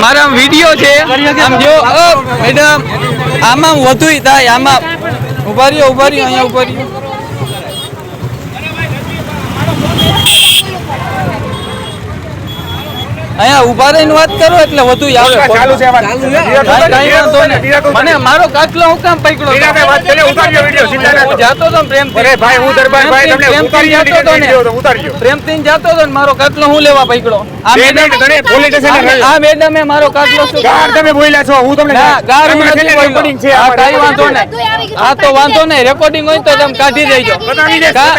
મારા વિડિયો છે આમ જો મેડમ આમાં વધુ થાય આમાં ઉભા રહ્યો અહીંયા ઉભા રહ્યો અહીંયા ઉભા રહીને વાત કરો એટલે વધુ મને મારો કાટલો હું કામ પકડો જાતો તો પ્રેમથી જાતો તો મારો કાટલો હું લેવા પકડો આ મેડમે મારો કાટલો હા તો વાંધો નહીં રેકોર્ડિંગ હોય તો તમે કાઢી દેજો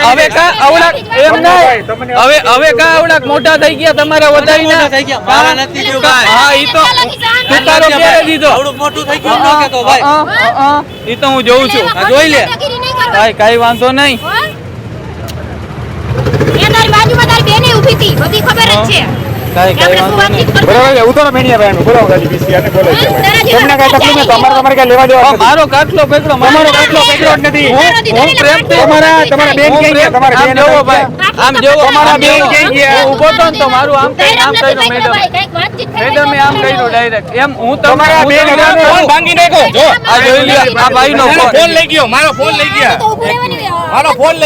હવે કા અવળાક એમ નહીં હવે કા અવળાક મોટા થઈ ગયા તમારા વધારી હા ઈ તો તુકારો ક્યારે દીધો મોટું થઈ ગયું ન કેતો ભાઈ ઈ તો હું જોઉં છું જોઈ લે ભાઈ કાઈ વાંધો નહીં એ તારી બાજુમાં તારી બેને ઊભી હતી બધી ખબર જ છે કાઈ વાંધો નહીં બરાબર છે ઉતરો મેણિયા ભાઈ બોલો ગાડી બીસી અને બોલો છે તમને કાઈ તકલીફ ન તમારે કઈ લેવા દેવા મારો કાટલો પકડો મારો કાટલો પકડો જ નથી હું પ્રેમ તમારા બેન કે તમારા બેન જોવો ભાઈ આમ જોવો તમારા બેન કે ગયા ઊભો તો ને તો મારું આમ કર્યું મેડમ મેડમ આમ કર્યું ડાયરેક્ટ એમ હું તમારા બેન ફોન ભાંગી નાખો જો આ જોઈ લ્યો આ ભાઈનો ફોન લઈ ગયો મારો ફોન લઈ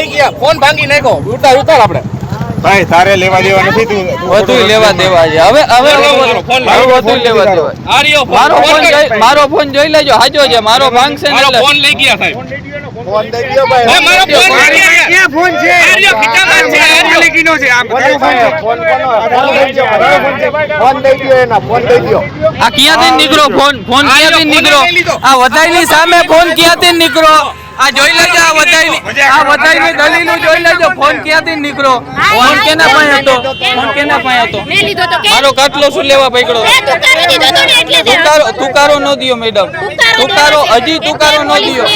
ગયા ફોન ભાંગી નાખો ઉતાર આપણે ભાઈ તારે લેવા દેવા નથી તું વધુ લેવા દેવા છે હવે વધુ લેવા દેવા મારો ફોન જોઈ લેજો હાજો છે મારો ભાંગશે ને એટલે ફોન લઈ ગયા સાહેબ ફોન દઈ ગયો ભાઈ મારો ફોન ક્યાં ફોન છે આર્યો ખીચામાં છે આર્યો લેકીનો છે આમ ફોન દઈ ગયો એના ફોન દઈ ગયો આ ક્યાંથી નીકળો ફોન ક્યાંથી નીકળો આ વધાઈની સામે ફોન ક્યાંથી નીકળો આ જોઈ લેજો આ વધાઈની દલીલો જોઈ લેજો ફોન ક્યાંથી નીકળો ફોન કેના પાસે હતો મારો કાટલો શું લેવા પકડો તુકારો ન દિયો મેડમ તુકારો હજી તુકારો ન દિયો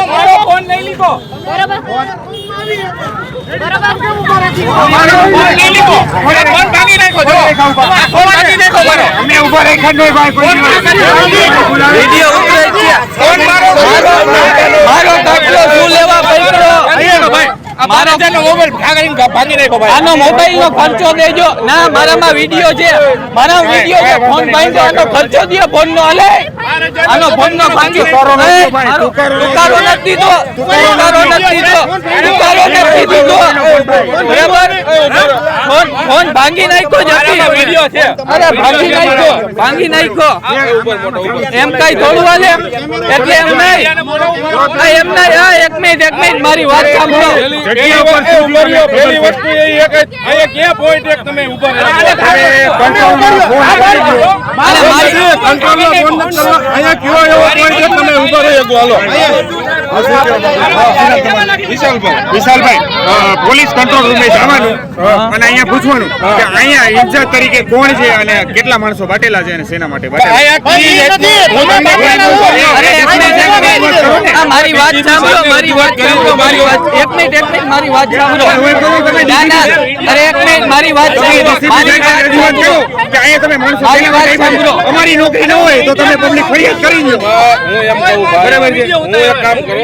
મારો ફોન લઈ લીધો બરાબર મારો દાખલો શું લેવા પકડો આનો મોબાઈલ નો ખર્ચો દેજો ના મારામાં વિડિયો છે ફોન ભાંગ્યો આનો ખર્ચો દો ફોન નો હાલે આનો ફોન નો ખર્ચો તુકારો નથી દીધો બરાબર ફોન ભાંગી નાખ્યો જતી વિડિયો છે અરે ભાંગી નાખ્યો એમ કઈ થોડું હાલે એટલે એમ નહીં એક મિનિટ મારી વાત સાંભળો પહેલી વસ્તુ એ એક અહીંયા કે પોઈન્ટ એક તમે ઉભા રહો અહીંયા કેવો એવો પોઈન્ટ એક તમે ઉભા રહો હાલો વિશાલભાઈ પોલીસ કંટ્રોલ રૂમે જવાનું અને અહીંયા પૂછવાનું કે અહીંયા ઇન્ચાર્જ તરીકે કોણ છે અને કેટલા માણસો બાટેલા છે અને શેના માટે બાટેલા મારી વાત સાંભળો મારી વાત એક મિનિટ મારી વાત સાંભળો અરે એક મિનિટ મારી વાત સાંભળો કે અહીંયા તમે માણસો અમારી નોકરી ન હોય તો તમે પબ્લિક ફરિયાદ કરી દો હું એમ કહું બરાબર છે હું એક કામ કરું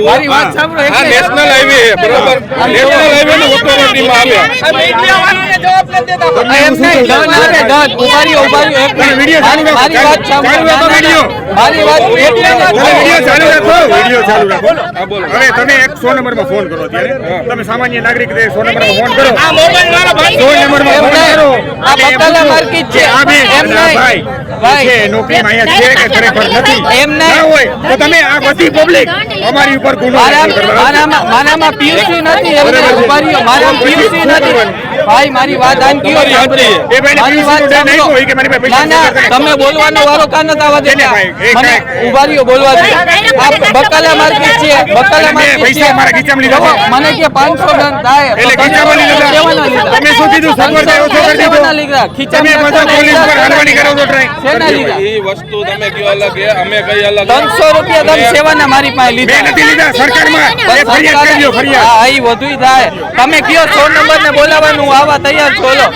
મારી વાત સાંભળો આ નેશનલ હાઈવે છે બરાબર નેશનલ હાઈવે નો ઓથોરિટીમાં આવ્યા જવાબ ન દેતા એમ નહીં ડન આવે ડન ઉભારીઓ એક વિડિયો ચાલુ રાખો મારી વાત સાંભળો મારી વાત વિડિયો ચાલુ રાખો હા બોલો હવે તમે 100 નંબરમાં ફોન કરો ત્યારે તમે સામાન્ય નાગરિક 100 નંબરમાં ફોન કરો આ મોબાઈલ વાળો ભાઈ 100 નંબરમાં ફોન કરો આ બકાલા માર્કેટ છે એમ નહીં ભાઈ છે નોકરીમાં અહીંયા છે કે ખરેખર નથી એમ નહીં હોય તો તમે આ બધી પબ્લિક અમારી ઉપર ગુનો મારામાં પીયુસી નથી એમને ઉભારીઓ મારામાં પીયુસી નથી ભાઈ મારી વાત આન કયો હતી એ ભાઈ વાત સાંભળો કે મારી પાસે પૈસા ના તમે બોલવાનો વારો કાન ન આવવા દે મને ઉભારીઓ બોલવા દે આ બકાલા માર્કેટ છે બકાલા માર્કેટ પૈસા મારા ખીચામાં લીધા મને કે 500 ડન થાય એટલે ખીચામાં લીધા તમે શું કીધું સગવડ ઓછો કરી દીધો લીધા ખીચામાં બધા પોલીસ પર હાલવાની કરો તો ટ્રાય શેના લીધા એ વસ્તુ તમે કયો અલગ છે અમે કઈ અલગ 300 રૂપિયા દમ સેવાના મારી પાસે લીધા મેં નથી લીધા સરકારમાં ફરિયાદ કરજો ફરિયાદ હા ઈ વધુઈ થાય તમે કયો 100 નંબર ને બોલાવવાનું આવા તૈયાર છો લો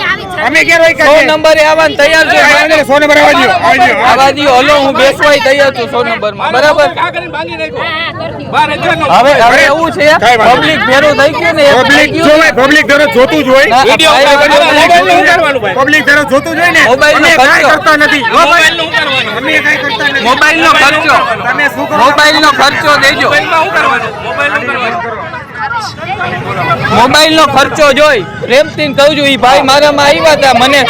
અમે ક્યાં રોક્યા 100 છે? નંબરે આવવાનું તૈયાર છે. કાંઈ વાંધો નહીં, 100 નંબર આવવા દ્યો, આવવા દ્યો. આવા દ્યો, હલો હું બેસવાય તૈયાર છું 100 નંબરમાં. બરાબર. હવે એવું છે કાંઈ વાંધો પબ્લિક ભેરું થઈ ગયું ને એક થઈ પબ્લિક ગયું. જોવે, પબ્લિક દરરોજ જોતું જ હોય. ના, વિડીયો ભાઈ, પબ્લિક દરરોજ જોતું જ હોય ને. મોબાઈલનો અમે કાંઈ ખર્ચો. કરતા નથી. અમે કાંઈ કરતા નથી. મોબાઈલનો ખર્ચો તમે શું કરો? મોબાઈલનો ખર્ચો દેજો. મોબાઈલનો ખર્ચો જોઈ પ્રેમથી કહું છું ઈ ભાઈ મારામાં આવ્યા હતા મને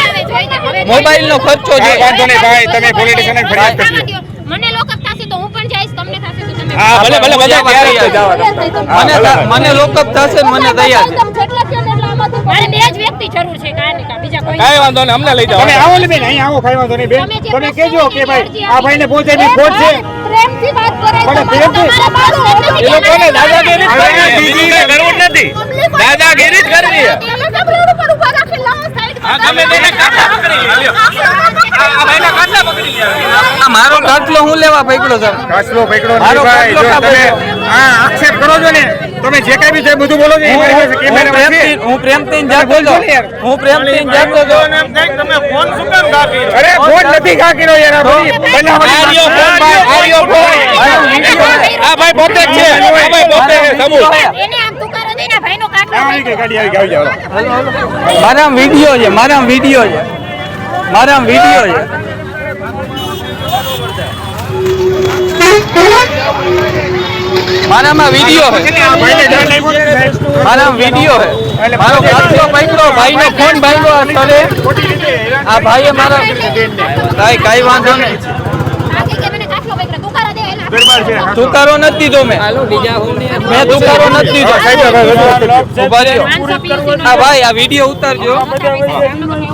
મોબાઈલનો ખર્ચો કાંઈ જોઈ. વાંધો નહીં ભાઈ, તમે પોલીસ સ્ટેશને ફરિયાદ કરજો. મને લોકઅપ થશે તો હું પણ જઈશ, તમને થશે તો તમે હા, ભલે ભલે બધા ત્યારે જ જવા દો. મને લોકઅપ થશે ને મને તૈયાર છે. મારે બે જ વ્યક્તિ જરૂર છે, કાંઈ નહીં, બીજા કોઈ કાંઈ વાંધો નહીં, અમને લઈ જાઓ. તમે આવો ને બેન, અહીં આવો, કાંઈ વાંધો નહીં બેન. તમે જે તમે પ્રશ્ન કહેજો કે ભાઈ અરજી આ ભાઈને પહોંચાડવી ખોટ છે. પ્રેમથી વાત કરાય પણ તો પ્રેમથી- તમારા બાળકો નથી એ લોકોને દાદાગીરી જ હવે કરવી બીજી છે. કરવું જ નથી. દાદાગીરી જ કરવી છે. તમે આપણે રોડ ઉપર ઊભા રાખી લાવો સાઈડમાં. આ મારો દાખલો હું લેવા પકડ્યો છે. કાચલો પકડો નહીં મારો ભાઈ. જો કાચલો તમે કાપો. આ આક્ષેપ કરો છો ને, તમે જે કાંઈ બી છે બધું બોલો છો એ મારી પાસે કેમેરામાં છે. હું પ્રેમથી જાતો હતો. હું પ્રેમથી જાતો હતો. અરે ફોન નથી ખા કર્યો યાર, આ બધી બનાવટી આર્યો ફોન ભાઈ, આર્યો ફોન. આ ભાઈ પોતે જ છે. આ ભાઈ પોતે છે, સમૂહ. એને આમ તુકારો દઈને ભાઈનો કાટલો આ આવી ગઈ ગાડી, આવી ગઈ, આવી જાઓ. મારા વિડીયો છે મારા વિડીયો છે મારા વિડીયો છે મારામાં વિડીયો છે આ ભાઈને જાણ લાગ્યું ને સાહેબ? મારા વિડીયો છે મારો કાચલો પકડો ભાઈનો ફોન ભાંગ્યો આ સ્થળે ખોટી રીતે આ ભાઈએ મારા કાંઈ વાંધો નહીં આગે કે મને કાટલો પકડો તુકારો દે એના દરબાર છે. તુકારો નથી દીધો મેં તુકારો નથી દીધો સાહેબ, હવે રજૂઆત કરજો. ઉભા રહ્યો. 500 હા ભાઈ આ વિડીયો ઉતારજો પીસી